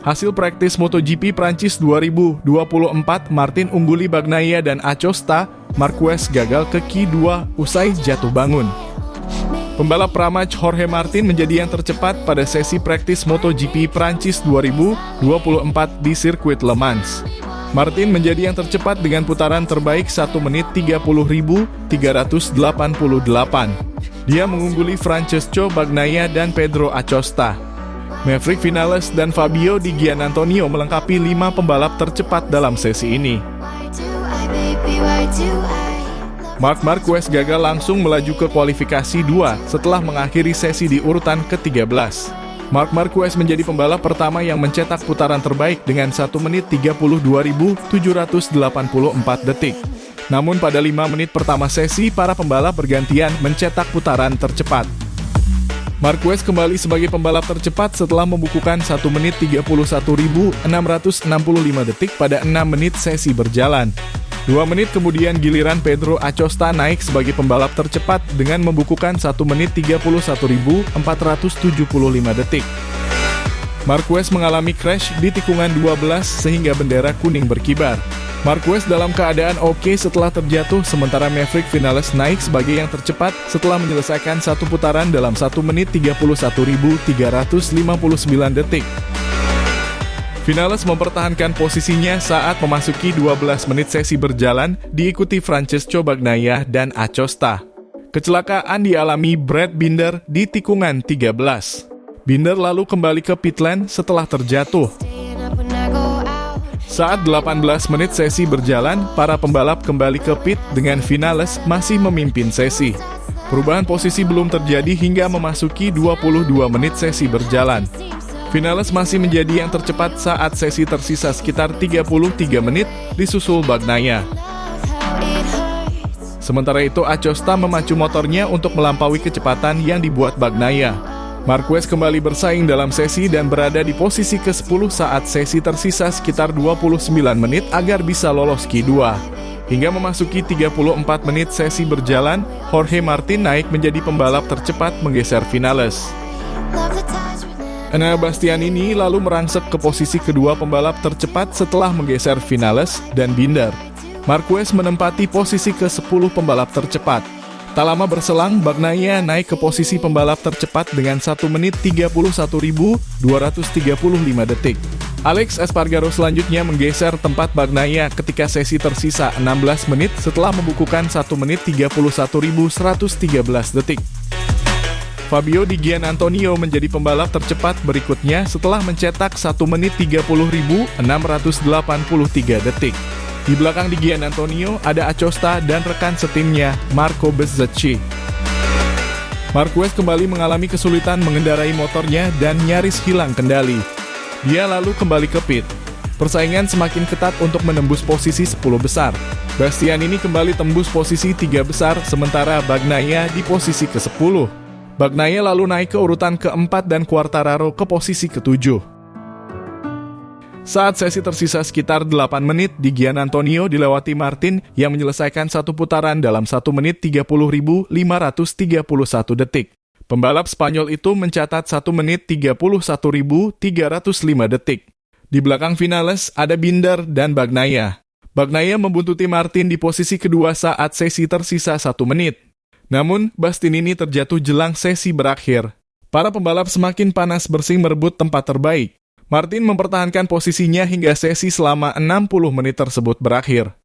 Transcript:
Hasil praktis MotoGP Prancis 2024, Martin ungguli Bagnaia dan Acosta, Marquez gagal ke Q2 usai jatuh bangun. Pembalap Pramac Jorge Martin menjadi yang tercepat pada sesi praktis MotoGP Prancis 2024 di sirkuit Le Mans. Martin menjadi yang tercepat dengan putaran terbaik 1 menit 30.388. Dia mengungguli Francesco Bagnaia dan Pedro Acosta. Maverick Vinales dan Fabio Di Giannantonio melengkapi 5 pembalap tercepat dalam sesi ini. Marc Marquez gagal langsung melaju ke kualifikasi 2 setelah mengakhiri sesi di urutan ke-13. Marc Marquez menjadi pembalap pertama yang mencetak putaran terbaik dengan 1 menit 32.784 detik. Namun pada 5 menit pertama sesi, para pembalap bergantian mencetak putaran tercepat. Marquez kembali sebagai pembalap tercepat setelah membukukan 1 menit 31.665 detik pada 6 menit sesi berjalan. 2 menit kemudian giliran Pedro Acosta naik sebagai pembalap tercepat dengan membukukan 1 menit 31.475 detik. Marquez mengalami crash di tikungan 12 sehingga bendera kuning berkibar. Marquez dalam keadaan oke setelah terjatuh, sementara Maverick Vinales naik sebagai yang tercepat setelah menyelesaikan 1 putaran dalam 1 menit 31.359 detik. Vinales mempertahankan posisinya saat memasuki 12 menit sesi berjalan, diikuti Francesco Bagnaia dan Acosta. Kecelakaan dialami Brad Binder di tikungan 13. Binder lalu kembali ke pit lane setelah terjatuh. Saat 18 menit sesi berjalan, para pembalap kembali ke pit dengan Vinales masih memimpin sesi. Perubahan posisi belum terjadi hingga memasuki 22 menit sesi berjalan. Vinales masih menjadi yang tercepat saat sesi tersisa sekitar 33 menit, disusul Bagnaia. Sementara itu, Acosta memacu motornya untuk melampaui kecepatan yang dibuat Bagnaia. Marquez kembali bersaing dalam sesi dan berada di posisi ke-10 saat sesi tersisa sekitar 29 menit agar bisa lolos Q2. Hingga memasuki 34 menit sesi berjalan, Jorge Martin naik menjadi pembalap tercepat menggeser Vinales. Enea Bastianini lalu merangsek ke posisi kedua pembalap tercepat setelah menggeser Vinales dan Binder. Marquez menempati posisi ke-10 pembalap tercepat. Tak lama berselang, Bagnaia naik ke posisi pembalap tercepat dengan 1 menit 31.235 detik. Alex Espargaro selanjutnya menggeser tempat Bagnaia ketika sesi tersisa 16 menit setelah membukukan 1 menit 31.113 detik. Fabio Di Giannantonio menjadi pembalap tercepat berikutnya setelah mencetak 1 menit 30.683 detik. Di belakang Di Giannantonio ada Acosta dan rekan setimnya Marco Bezzecchi. Marquez kembali mengalami kesulitan mengendarai motornya dan nyaris hilang kendali. Dia lalu kembali ke pit. Persaingan semakin ketat untuk menembus posisi 10 besar. Bastianini kembali tembus posisi 3 besar sementara Bagnaia di posisi ke-10. Bagnaia lalu naik ke urutan ke-4 dan Quartararo ke posisi ke-7. Saat sesi tersisa sekitar 8 menit, Di Giannantonio dilewati Martin yang menyelesaikan 1 putaran dalam 1 menit 30.531 detik. Pembalap Spanyol itu mencatat 1 menit 31.305 detik. Di belakang Vinales ada Binder dan Bagnaia. Bagnaia membuntuti Martin di posisi kedua saat sesi tersisa 1 menit. Namun, Bastianini terjatuh jelang sesi berakhir. Para pembalap semakin panas bersih merebut tempat terbaik. Martin mempertahankan posisinya hingga sesi selama 60 menit tersebut berakhir.